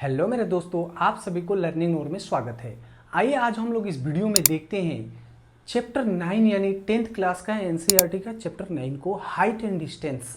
Hello मेरे दोस्तों, आप सभी को लर्निंग मोड में स्वागत है। आइए आज हम लोग इस वीडियो में देखते हैं चैप्टर 9 यानी 10th क्लास का एनसीईआरटी का चैप्टर 9 को हाइट एंड डिस्टेंस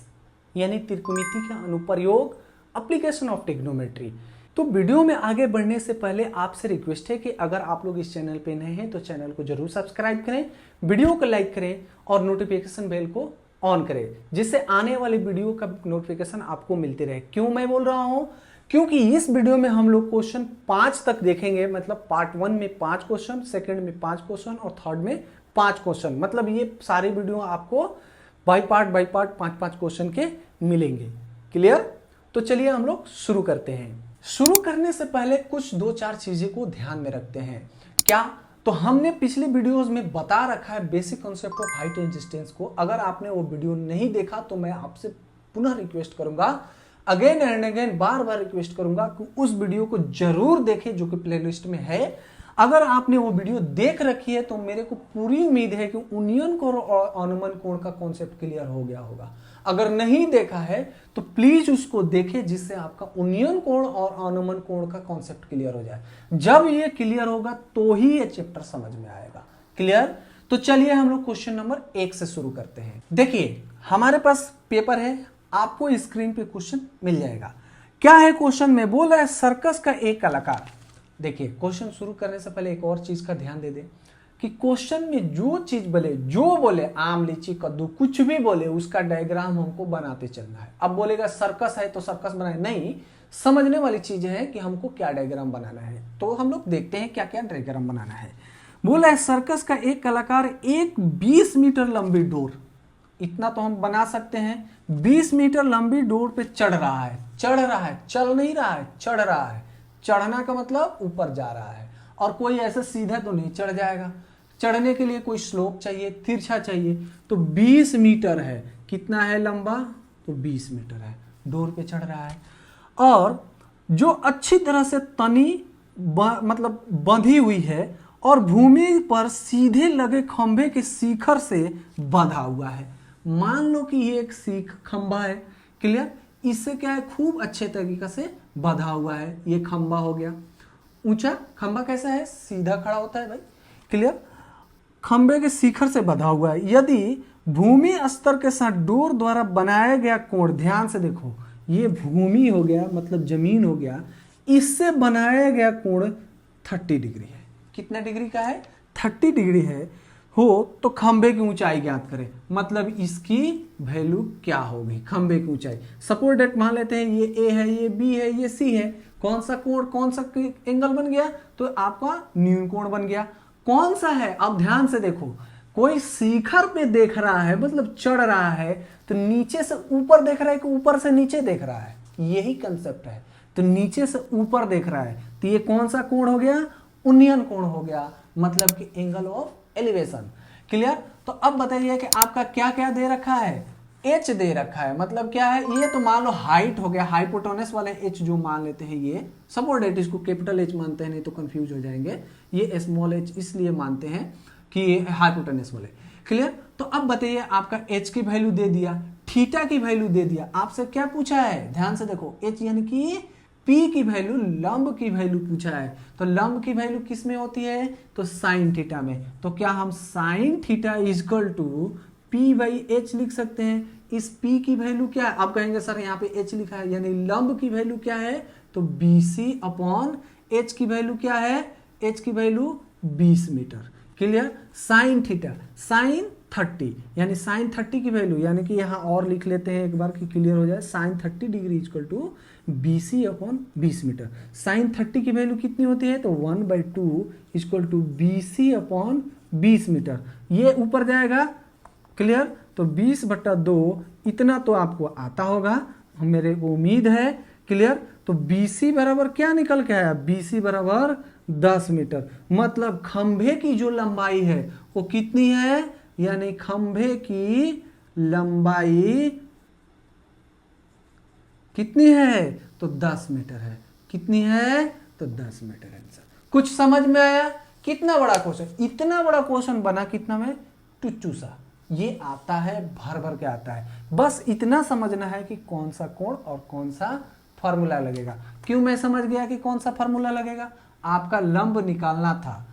यानी त्रिकोणमिति का अनुप्रयोग एप्लीकेशन ऑफ ट्रिग्नोमेट्री। तो वीडियो में आगे बढ़ने से पहले आपसे रिक्वेस्ट है कि अगर आप लोग इस चैनल पे नए हैं तो चैनल को जरूर सब्सक्राइब करें, वीडियो को लाइक करें और नोटिफिकेशन बेल को ऑन करें, जिससे आने वाले वीडियो का नोटिफिकेशन आपको मिलते रहे। क्यों मैं बोल रहा हूं? क्योंकि इस वीडियो में हम लोग क्वेश्चन 5 तक देखेंगे। मतलब पार्ट 1 में 5 क्वेश्चन, सेकंड में 5 क्वेश्चन और थर्ड में 5 क्वेश्चन। मतलब ये सारे वीडियो आपको बाय पार्ट 5-5 क्वेश्चन के मिलेंगे। क्लियर? तो चलिए हम लोग शुरू करते हैं। शुरू करने से पहले कुछ 2-4 चीजें को ध्यान में रखते हैं। क्या? तो हमने पिछले वीडियोस में बता रखा है basic concept of height and distance को। अगर आपने वो वीडियो नहीं देखा तो मैं आपसे पुनः रिक्वेस्ट करूंगा, again and again bar bar request करूंगा कि उस वीडियो को जरूर देखें जो कि प्लेलिस्ट में है। अगर आपने वो वीडियो देख रखी है तो मेरे को पूरी उम्मीद है कि यूनियन कोण और अनुमान कोण का कॉन्सेप्ट क्लियर हो गया होगा। अगर नहीं देखा है तो प्लीज उसको देखें, जिससे आपका यूनियन कोण और अनुमान कोण का कॉन्सेप्ट क्लियर हो जाए। जब ये क्लियर होगा तो ही ये चैप्टर समझ में आएगा। क्लियर? तो चलिए हम लोग क्वेश्चन नंबर 1 से शुरू करते हैं। देखिए हमारे पास पेपर है, आपको स्क्रीन पे क्वेश्चन मिल जाएगा। क्या है क्वेश्चन में? बोल रहा है सर्कस का एक कलाकार। देखिए क्वेश्चन शुरू करने से पहले एक और चीज का ध्यान दे दे कि क्वेश्चन में जो चीज बोले, जो बोले आम लीची कद्दू कुछ भी बोले, उसका डायग्राम हमको बनाते चलना है। अब बोलेगा सर्कस है तो सर्कस बनाए, नहीं, समझने वाली चीज है कि हमको क्या डायग्राम बनाना है। तो हम लोग देखते हैं क्या क्या डायग्राम बनाना है। बोला है सर्कस का एक कलाकार एक 20 मीटर लंबी डोर, इतना तो हम बना सकते हैं, 20 मीटर लंबी डोर पे चढ़ रहा है। चढ़ रहा है, चल नहीं रहा है, चढ़ रहा है। चढ़ना का मतलब ऊपर जा रहा है, और कोई ऐसे सीधा तो नहीं चढ़ जाएगा। चढ़ने के लिए कोई स्लोप चाहिए, तिरछा चाहिए। तो 20 मीटर है, कितना है लंबा? तो 20 मीटर है, डोर पे चढ़ रहा है। और जो अच्छी तरह से तनी मतलब बंधी हुई है और भूमि पर सीधे लगे खंभे के शिखर से बंधा हुआ है। मान लो कि ये एक सीख खंभा है। क्लियर? इससे क्या है, खूब अच्छे तरीके से बंधा हुआ है। ये खंभा हो गया ऊंचा। खंभा कैसा है? सीधा खड़ा होता है भाई। क्लियर? खंभे के शिखर से बंधा हुआ है। यदि भूमि स्तर के साथ डोर द्वारा बनाया गया कोण, ध्यान से देखो, ये भूमि हो गया मतलब जमीन हो गया, इससे बनाया गया कोण 30 डिग्री है। कितना डिग्री का है? 30 डिग्री है हो तो खंभे की ऊंचाई ज्ञात करें। मतलब इसकी वैल्यू क्या होगी? खंभे की ऊंचाई सपोज डेट मान लेते हैं, ये ए है, ये बी है, ये सी है। कौन सा कोण, कौन सा एंगल बन गया? तो आपका न्यून कोण बन गया। कौन सा है? अब ध्यान से देखो, कोई शिखर पे देख रहा है मतलब चढ़ रहा है, तो नीचे से ऊपर देख रहा है कि ऊपर से नीचे देख रहा है? यही कंसेप्ट है। तो नीचे से ऊपर देख रहा है, तो ये कौन सा कोण हो गया? यूनियन कोण हो गया, मतलब कि एंगल ऑफ एलिवेशन। क्लियर? तो अब बताइए कि आपका क्या क्या दे रखा है? एच दे रखा है। मतलब क्या है? ये तो मान लो हाइट हो गया, हाइपोटेनस वाले एच जो मान लेते हैं, ये सपोर्ट एच, इसको कैपिटल एच मानते हैं नहीं तो कंफ्यूज हो जाएंगे। ये स्मॉल एच इसलिए मानते हैं कि ये हाइपोटेनस वाले। क्लियर? तो अब बताइए आपका एच की वैल्यू दे दिया, थीटा की वैल्यू दे दिया। आपसे क्या पूछा है? ध्यान से देखो, एच यानी कि पी की वैल्यू, लंब की वैल्यू पूछा है। तो लंब की वैल्यू किस में होती है? तो साइन थीटा में। तो क्या हम sine theta is equal to P by H लिख सकते हैं? इस पी की वैल्यू क्या है? आप कहेंगे सर यहाँ पे एच लिखा है, यानी लंब की वैल्यू क्या है? तो BC अपॉन एच की वैल्यू क्या है? एच की value 20 metre. Clear? Sine theta, sine 30 यानी साइन 30 की वैल्यू, यानी कि यहाँ और लिख लेते हैं एक बार कि क्लियर हो जाए। Sine 30 degree equal to BC upon 20 metre. Sine 30 की वैल्यू कितनी होती है? तो 1/2 equal to BC upon 20 metre. ये ऊपर जाएगा। क्लियर? तो 20/2 इतना तो आपको आता होगा, मेरे को उम्मीद है। क्लियर? तो BC बराबर क्या निकल के आया? BC बराबर 10 मीटर। मतलब खंभे की जो लंबाई है वो कितनी है? यानी खंभे की लंबाई कितनी है? तो 10 मीटर है। कितनी है? तो 10 मीटर आंसर। कुछ समझ में आया? कितना बड़ा क्वेश्चन, इतना बड़ा क्वेश्चन बना कितना में? टुच्चू सा। ये आता है, भर भर के आता है। बस इतना समझना है कि कौन सा कोण और कौन सा फार्मूला लगेगा। क्यों मैं समझ गया कि कौन सा फार्मूला लगेगा, आपका लंब निकालना था,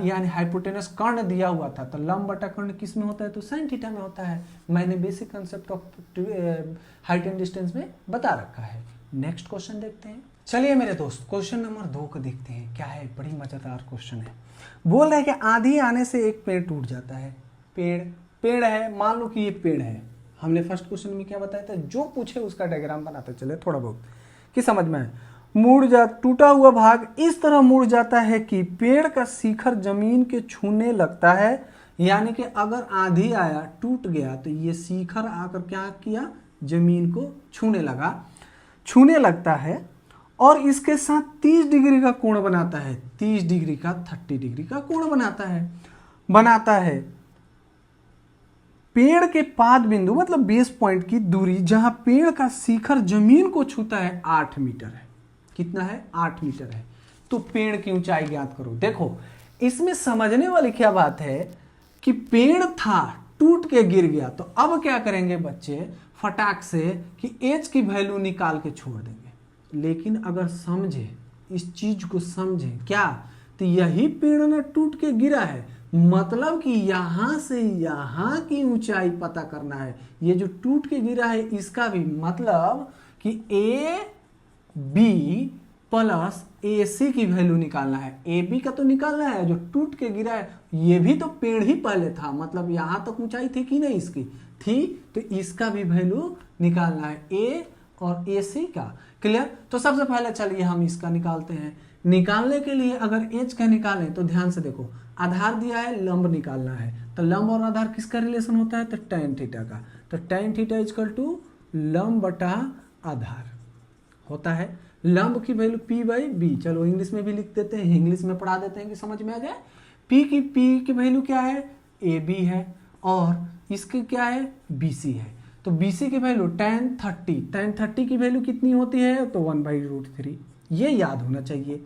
यानी हाइपोटेनस कर्ण दिया हुआ था, तो लंब बटा कर्ण किस में होता है, तो साइन थीटा में होता है। मैंने basic concept of height and distance में बता रखा है। नेक्स्ट क्वेश्चन देखते हैं। चलिए मेरे दोस्त क्वेश्चन नंबर 2 को देखते हैं, क्या है, बड़ी मजेदार क्वेश्चन है। बोल रहा है कि आंधी आने से एक पेड़ टूट जाता है। पेड़ है, मान लो कि ये पेड़ है, हमने फर्स्ट क्वेश्चन में क्या बताया था, जो पूछे उसका डायग्राम बनाते चले थोड़ा बहुत कि समझ में आए। टूटा हुआ भाग इस तरह मुड़ जाता है कि पेड़ का शिखर जमीन के छूने लगता है, यानी कि अगर आंधी आया टूट गया तो ये शिखर आकर क्या किया, जमीन को छूने लगता है और इसके साथ 30 डिग्री का कोण बनाता है, 30 डिग्री का 30 डिग्री का कोण बनाता है। पेड़ के पाद बिंदु मतलब बेस पॉइंट की दूरी जहां पेड़ का शिखर जमीन को छूता है 8 मीटर है। कितना है, 8 मीटर है। तो पेड़ की ऊंचाई ज्ञात करो। देखो इसमें समझने वाली क्या बात है कि पेड़ था, टूट के गिर गया, तो अब क्या करेंगे बच्चे, फटाक से कि एच की वैल्यू निकाल के छोड़ देंगे। लेकिन अगर समझे, इस चीज को समझे क्या, तो यही पेड़ ना टूट के गिरा है, मतलब कि यहां से यहां की ऊंचाई पता करना है। ये जो टूट के गिरा है इसका भी मतलब कि ए बी प्लस ए सी की वैल्यू निकालना है। ए बी का तो निकालना है, जो टूट के गिरा है ये भी तो पेड़ ही पहले था, मतलब यहां तक ऊंचाई थी कि नहीं, इसकी थी, तो इसका भी वैल्यू निकालना है, ए और ए सी का। क्लियर। तो सबसे पहले चलिए हम इसका निकालते हैं। निकालने के लिए अगर एच का निकालें तो ध्यान से देखो, आधार दिया है, लंब निकालना है, तो लंब और आधार किसका रिलेशन होता है, तो tan थीटा का। तो tan थीटा इक्वल टू लंब बटा आधार होता है। लंब की वैल्यू p बाई बी, चलो इंग्लिश में भी लिख देते हैं, इंग्लिश में पढ़ा देते हैं कि समझ में आ जाए। p की वैल्यू क्या है, ए बी है, और इसकी क्या है, बी सी है। तो बी सी की वैल्यू tan 30 की वैल्यू कितनी होती है, तो 1/√3, ये याद होना चाहिए।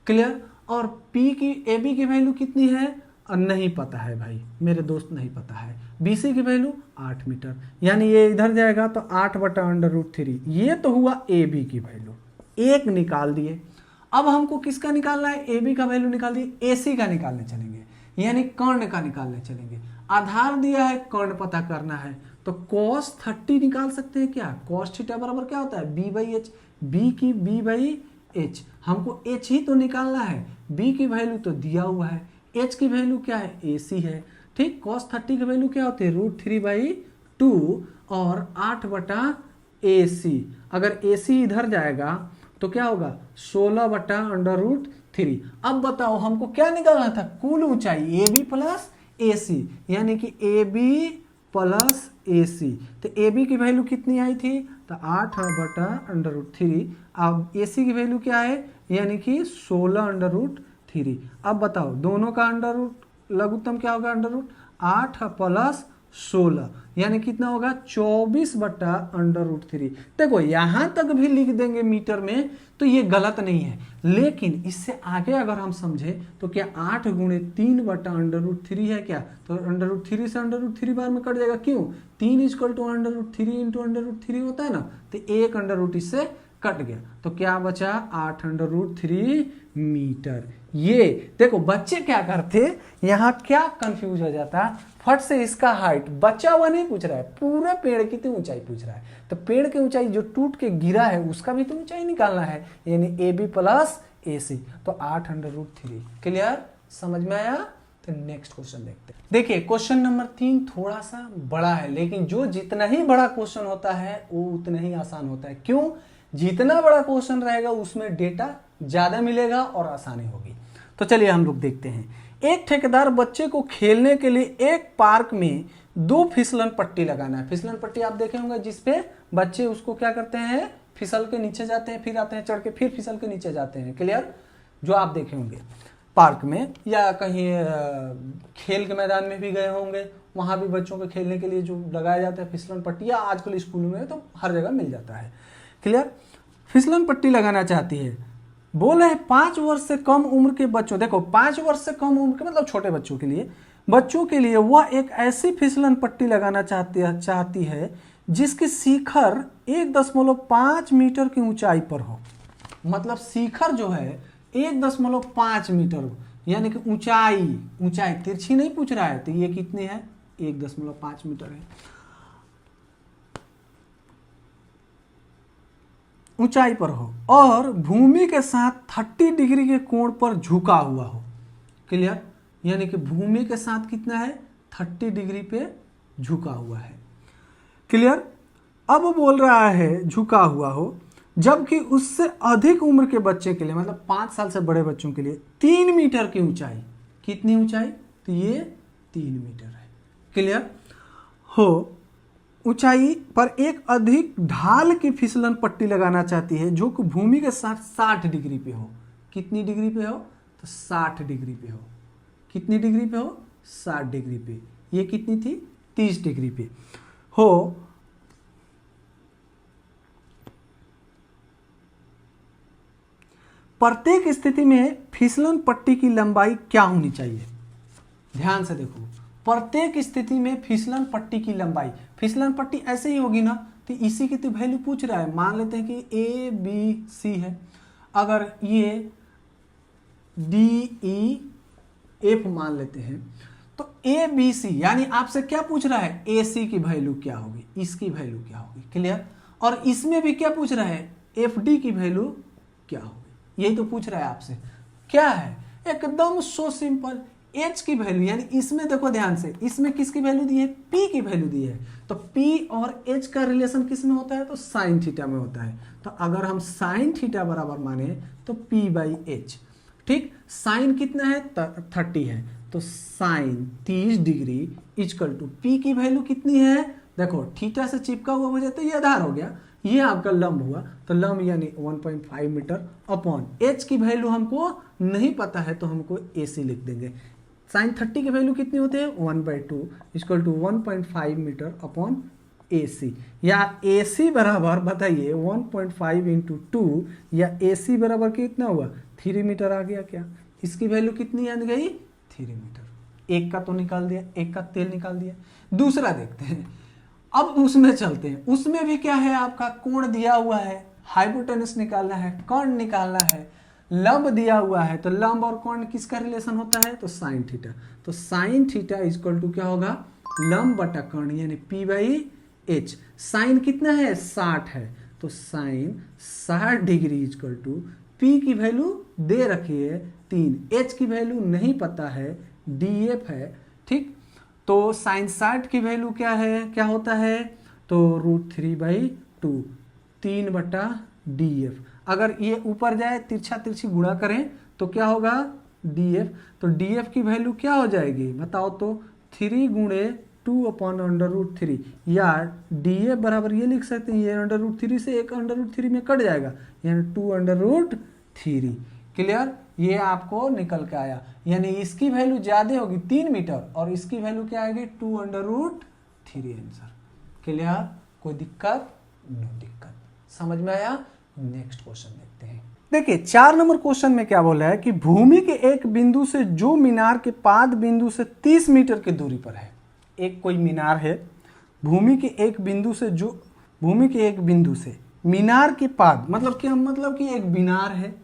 क्लियर। और P की ए बी की वैल्यू कितनी है, नहीं पता है भाई मेरे दोस्त, नहीं पता है। बी सी की वैल्यू 8 मीटर, यानी ये इधर जाएगा तो 8/√3, ये तो हुआ ए बी की वैल्यू, एक निकाल दिए। अब हमको किसका निकालना है, ए बी का वैल्यू निकाल दिए, ए सी का निकालने चलेंगे, यानी कर्ण का निकालने चलेंगे। आधार दिया है, कर्ण पता करना है, तो cos 30 निकाल सकते हैं क्या, cos थीटा बराबर क्या होता है, b/h, b की b/h, हमको h ही तो निकालना है, b की वैल्यू तो दिया हुआ है, h की वैल्यू क्या है, ac है। ठीक, cos 30 की वैल्यू क्या होती है, √3/2 और 8/ac। अगर ac इधर जाएगा तो क्या होगा, 16/√3। अब बताओ हमको क्या निकालना था, कुल ऊंचाई ए बी प्लस ए सी, यानी कि ए बी प्लस ए सी। तो ए बी की वैल्यू कितनी आई थी, तो 8/√3। अब ए सी की वैल्यू क्या है, यानी कि 16/√3। अब बताओ दोनों का अंडर रूट लघुत्तम क्या होगा, √8 प्लस 16, यानी कितना होगा, 24/√3। देखो यहां तक भी लिख देंगे मीटर में तो ये गलत नहीं है, लेकिन इससे आगे अगर हम समझे तो क्या 8 गुणे 3/√3 है क्या, तो √3 से √3 बार में कट जाएगा, क्यों, 3 इक्वल टू √3 इंटू √3 होता है ना, तो एक √, इससे कट गया, तो क्या बचा, 8√3 मीटर। ये देखो बच्चे क्या करते, यहाँ क्या कंफ्यूज हो जाता, फट से इसका हाइट बचा हुआ नहीं पूछ रहा है, पूरे पेड़ की तो ऊंचाई पूछ रहा है, तो पेड़ की ऊंचाई जो टूट के गिरा है उसका भी तो ऊंचाई निकालना है, यानी ए बी प्लस ए सी, तो 8√3। क्लियर, समझ में आया। तो नेक्स्ट क्वेश्चन देखते हैं। देखिए क्वेश्चन नंबर 3 थोड़ा सा बड़ा है, लेकिन जो जितना ही बड़ा क्वेश्चन होता है वो उतना ही आसान होता है। क्यों, जितना बड़ा क्वेश्चन रहेगा उसमें डेटा ज्यादा मिलेगा और आसानी होगी। तो चलिए हम लोग देखते हैं। एक ठेकेदार बच्चे को खेलने के लिए एक पार्क में 2 फिसलन पट्टी लगाना है। फिसलन पट्टी आप देखे होंगे जिसपे बच्चे उसको क्या करते हैं, फिसल के नीचे जाते हैं, फिर आते हैं चढ़ के, फिर फिसल के नीचे जाते हैं। क्लियर, जो आप देखे होंगे पार्क में या कहीं खेल के मैदान में भी गए होंगे, वहां भी बच्चों के खेलने के लिए जो लगाया जाता है फिसलन पट्टी, या आजकल स्कूलों में तो हर जगह मिल जाता है। क्लियर, फिसलन पट्टी लगाना चाहती है, बोले 5 वर्ष से कम उम्र के बच्चों, देखो 5 वर्ष से कम उम्र के मतलब छोटे बच्चों के लिए वह एक ऐसी फिसलन पट्टी लगाना चाहती है जिसकी शिखर 1.5 मीटर की ऊंचाई पर हो। मतलब शिखर जो है 1.5 मीटर हो, यानी कि ऊंचाई तिरछी नहीं पूछ रहा है, तो ये कितनी है 1.5 मीटर है ऊंचाई पर हो और भूमि के साथ 30 डिग्री के कोण पर झुका हुआ हो। क्लियर? यानी कि भूमि के साथ कितना है 30 डिग्री पे झुका हुआ है। क्लियर? अब बोल रहा है झुका हुआ हो, जबकि उससे अधिक उम्र के बच्चे के लिए, मतलब 5 साल से बड़े बच्चों के लिए 3 मीटर की ऊंचाई। कितनी ऊंचाई? तो ये 3 मीटर है। क्लियर? हो ऊंचाई पर एक अधिक ढाल की फिसलन पट्टी लगाना चाहती है जो कि भूमि के साथ 60 डिग्री पे हो। कितनी डिग्री पे हो? तो 60 डिग्री पे हो। कितनी डिग्री पे हो? 60 डिग्री पे। ये कितनी थी? 30 डिग्री पे हो। प्रत्येक स्थिति में फिसलन पट्टी की लंबाई क्या होनी चाहिए? ध्यान से देखो, प्रत्येक स्थिति में फिसलन पट्टी की लंबाई, फिसलन पट्टी ऐसे ही होगी ना, तो इसी की तो वैल्यू पूछ रहा है। मान लेते हैं कि ए बी सी है, अगर ये डी ई एफ मान लेते हैं, तो ए बी सी यानी आपसे क्या पूछ रहा है? ए सी की वैल्यू क्या होगी, इसकी वैल्यू क्या होगी। क्लियर? और इसमें भी क्या पूछ रहा है? एफ डी की वैल्यू क्या होगी, यही तो पूछ रहा है आपसे। क्या है? एकदम सो सिंपल, एच की वैल्यू, यानी इसमें देखो ध्यान से, इसमें किसकी वैल्यू दी है? पी की वैल्यू दी है। तो पी और एच का रिलेशन किस में होता है? तो साइन थीटा में होता है। तो अगर हम साइन थीटा बराबर माने तो पी बाई एच। ठीक, साइन कितना है? 30 है, तो sine 30 degree equal to P की वैल्यू कितनी है? देखो थीटा से चिपका हुआ हो जाए तो ये आधार हो गया, ये आपका लंब हुआ, तो लंब यानी 1.5 मीटर अपॉन एच की वैल्यू हमको नहीं पता है तो हमको ए सी लिख देंगे। साइन 30 की वैल्यू कितनी होती है? 1/2 इक्वल टू 1.5 मीटर अपॉन ए सी। या ए सी बराबर बताइए 1.5 इंटू 2, या ए सी बराबर कितना हुआ? 3 मीटर आ गया क्या? इसकी वैल्यू कितनी आ गई? 3 मीटर। एक का तो निकाल दिया, एक का तेल निकाल दिया। दूसरा देखते हैं, अब उसमें चलते हैं। उसमें भी क्या है? आपका कोण दिया हुआ है, हाइपोटेनस निकालना है, कर्ण निकालना है, लंब दिया हुआ है, तो लंब और कोण किसका रिलेशन होता है? तो साइन थीटा। तो साइन थीटा इक्वल टू क्या होगा? लंब बटा कर्ण, यानी पी बाई एच। साइन कितना है? 60 है, तो sine 60 degree equal to P की वैल्यू दे रखी है 3, एच की वैल्यू नहीं पता है, डी एफ है। ठीक, तो साइन 60 की वैल्यू क्या है? क्या होता है? तो √3/2, 3/DF। अगर ये ऊपर जाए तिरछा तिरछी गुणा करें तो क्या होगा? DF। तो DF की वैल्यू क्या हो जाएगी बताओ तो? 3 गुणे 2/√3, या DF बराबर ये लिख सकते हैं, ये √3 से एक √3 में कट जाएगा, यानी 2√3। क्लियर? ये आपको निकल के आया, यानी इसकी वैल्यू ज्यादा होगी 3 मीटर और इसकी वैल्यू क्या आएगी? 2√3 आंसर। क्लियर? कोई दिक्कत? नो दिक्कत। समझ में आया? नेक्स्ट क्वेश्चन देखते हैं। देखिए 4 नंबर क्वेश्चन में क्या बोला है कि भूमि के एक बिंदु से जो मीनार के पाद बिंदु से 30 मीटर की दूरी पर है। एक कोई मीनार है, भूमि के एक बिंदु से मीनार के पाद, मतलब क्या? मतलब कि एक मीनार है।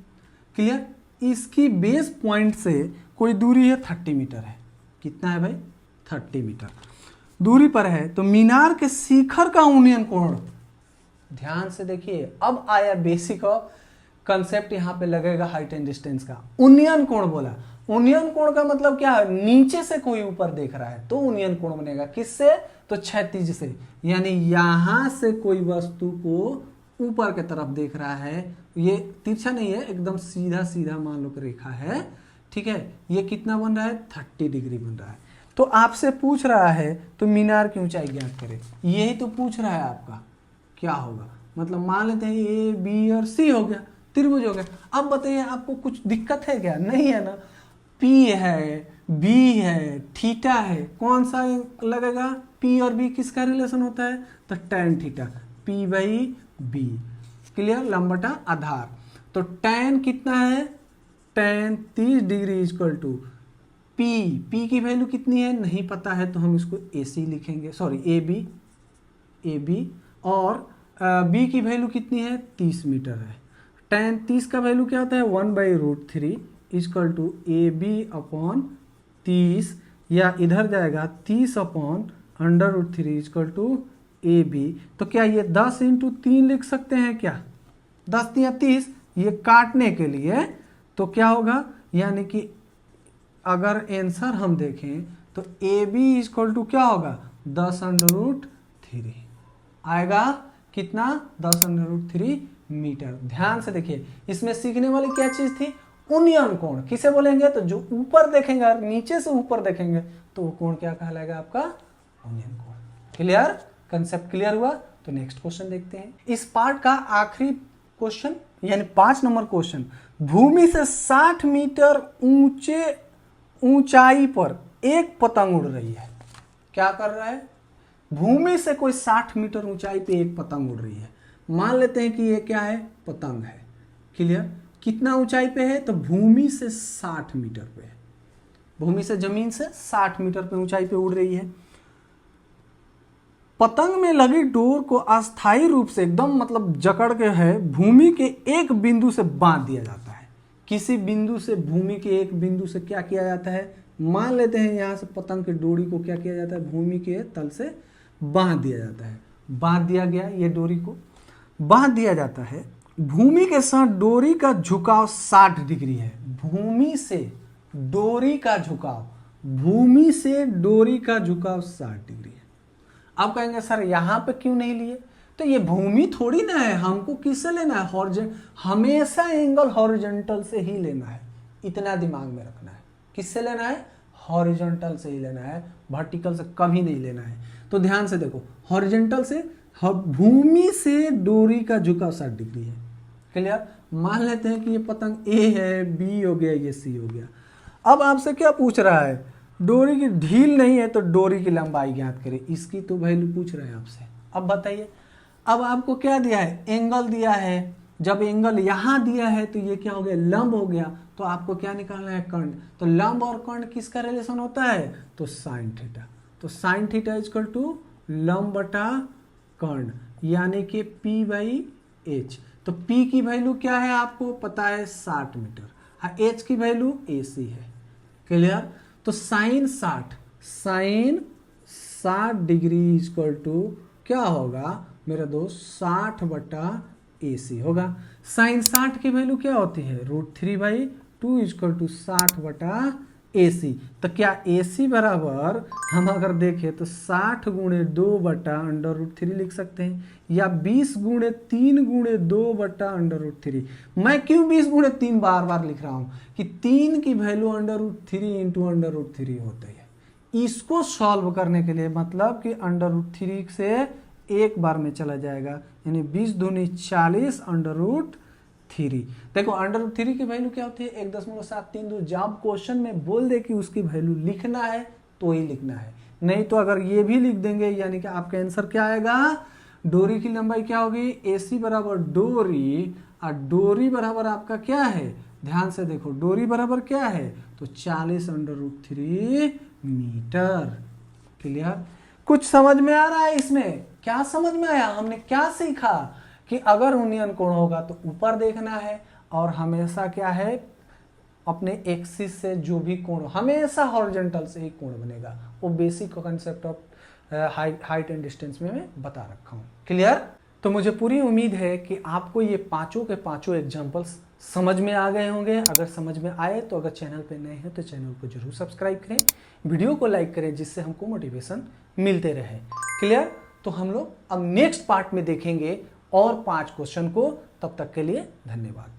क्लियर? इसकी बेस पॉइंट से कोई दूरी है 30 मीटर है। कितना है भाई? 30 मीटर दूरी पर है। तो मीनार के शिखर का उन्नयन कोण, ध्यान से देखिए, अब आया बेसिक कंसेप्ट यहां पे लगेगा हाइट एंड डिस्टेंस का। उन्नयन कोण बोला, उन्नयन कोण का मतलब क्या है? नीचे से कोई ऊपर देख रहा है तो उन्नयन कोण बनेगा। किससे? तो क्षैतिज से, यानी यहां से कोई वस्तु को ऊपर की तरफ देख रहा है, ये तिरछा नहीं है, एकदम सीधा सीधा मान लो कि रेखा है। ठीक है, ये कितना बन रहा है? 30 डिग्री बन रहा है। तो आपसे पूछ रहा है तो मीनार की ऊंचाई ज्ञात करें, यही तो पूछ रहा है आपका। क्या होगा? मतलब मान लेते हैं ए बी और सी हो गया, त्रिभुज हो गया। अब बताइए आपको कुछ दिक्कत है क्या? नहीं है ना। पी है, बी है, थीटा है, कौन सा लगेगा? पी और बी किसका रिलेशन होता है? तो tan theta, P by B. Clear? लंब बटा आधार। तो tan कितना है? tan 30 degree equal to P की वैल्यू कितनी है? नहीं पता है, तो हम इसको AC लिखेंगे, सॉरी AB। ए बी, और बी की वैल्यू कितनी है 30 मीटर है। tan 30 का वैल्यू क्या होता है 1/√3 equal to A B upon 30, या इधर जाएगा 30 upon √3 equal to A B. तो क्या ये 10 × 3 लिख सकते हैं क्या? 10 या 30 ये काटने के लिए, तो क्या होगा, यानी कि अगर आंसर हम देखें तो ए बी इक्वल टू क्या होगा 10√3 आएगा। कितना 10√3 मीटर। ध्यान से देखिए, इसमें सीखने वाली क्या चीज थी, उन्नयन कोण किसे बोलेंगे, तो जो ऊपर देखेंगे और नीचे से ऊपर देखेंगे तो वो कोण क्या कहलाएगा आपका उन्नयन कोण। क्लियर, कंसेप्ट क्लियर हुआ। तो नेक्स्ट क्वेश्चन देखते हैं। इस पार्ट का आखिरी क्वेश्चन यानी 5 नंबर क्वेश्चन, भूमि से 60 मीटर ऊंचाई पर एक पतंग उड़ रही है। क्या कर रहा है, भूमि से कोई 60 मीटर ऊंचाई पे एक पतंग उड़ रही है। मान लेते हैं कि ये क्या है, पतंग है। क्लियर, कितना ऊंचाई पे है, तो भूमि से 60 मीटर पे है। भूमि से जमीन से 60 मीटर पे ऊंचाई पे उड़ रही है। पतंग में लगी डोर को अस्थायी रूप से एकदम मतलब जकड़ के है भूमि के एक बिंदु से बांध दिया जाता है। किसी बिंदु से, भूमि के एक बिंदु से क्या किया जाता है, मान लेते हैं यहां से पतंग की डोरी को क्या किया जाता है, भूमि के तल से बांध दिया जाता है। बांध दिया गया, ये डोरी को बांध दिया जाता है। भूमि के साथ डोरी का झुकाव 60 डिग्री है। भूमि से डोरी का झुकाव, भूमि से डोरी का झुकाव 60 डिग्री है। आप कहेंगे सर यहाँ पे क्यों नहीं लिए, तो ये भूमि थोड़ी ना है, हमको किससे लेना है, हमेशा एंगल हॉरिजॉन्टल से ही लेना है। इतना दिमाग में रखना है, किससे लेना है, हॉरिजॉन्टल से ही लेना है, वर्टिकल से कभी नहीं लेना है। तो ध्यान से देखो, हॉरिजॉन्टल से, भूमि से डोरी का झुकाव 60 डिग्री है। क्लियर, मान लेते हैं कि ये पतंग ए है, बी हो गया, ये सी हो गया। अब आपसे क्या पूछ रहा है, डोरी की ढील नहीं है तो डोरी की लंबाई ज्ञात करें। इसकी तो वैल्यू पूछ रहे हैं आपसे। अब बताइए, अब आपको क्या दिया है, एंगल दिया है। जब एंगल यहां दिया है तो ये क्या हो गया, लंब हो गया। तो आपको क्या निकालना है, कर्ण। तो लंब और कर्ण किसका रिलेशन होता है, तो साइन थीटा। तो साइन थीटा इक्वल टू लंब बटा कर्ण, यानी कि P/H। तो P की वैल्यू क्या है आपको पता है 60 मीटर, हाँ H की वैल्यू AC है। क्लियर, तो साइन 60 डिग्री इक्वल टू क्या होगा मेरा दोस्त 60/AC होगा। साइन 60 की वैल्यू क्या होती है, √3/2 इक्वल टू 60/AC। तो क्या AC बराबर हम अगर देखें तो 60 × 2/√3 लिख सकते हैं, या 20 × 3 × 2/√3। मैं क्यों 20 × 3 बार बार लिख रहा हूं कि 3 की वैल्यू √3 × √3 होती है। इसको सॉल्व करने के लिए मतलब कि √3 से एक बार में चला जाएगा, यानी 20 दूनी 40 √3। देखो √3 की वैल्यू क्या होती है 1.732। जब क्वेश्चन में बोल दे कि उसकी वैल्यू लिखना है तो ही लिखना है, नहीं तो अगर ये भी लिख देंगे यानी कि आपका आंसर क्या आएगा, डोरी की लंबाई क्या होगी, AC बराबर डोरी, और डोरी बराबर आपका क्या है, ध्यान से देखो डोरी बराबर क्या है, तो 40 √3 मीटर। क्लियर, कुछ समझ में आ रहा है इसमें, क्या समझ में आया, हमने क्या सीखा कि अगर उन्नयन कोण होगा तो ऊपर देखना है, और हमेशा क्या है अपने एक्सिस से जो भी कोण हमेशा हॉरिजॉन्टल से ही कोण बनेगा। वो basic concept of height and distance में मैं बता रखा हूँ। क्लियर, तो मुझे पूरी उम्मीद है कि आपको ये पांचों के पांचों एग्जाम्पल्स समझ में आ गए होंगे। अगर समझ में आए तो अगर चैनल पे नए हैं तो चैनल को जरूर सब्सक्राइब करें, वीडियो को लाइक करें, जिससे हमको मोटिवेशन मिलते रहे। क्लियर, तो हम लोग अब नेक्स्ट पार्ट में देखेंगे और 5 क्वेश्चन को। तब तक के लिए धन्यवाद।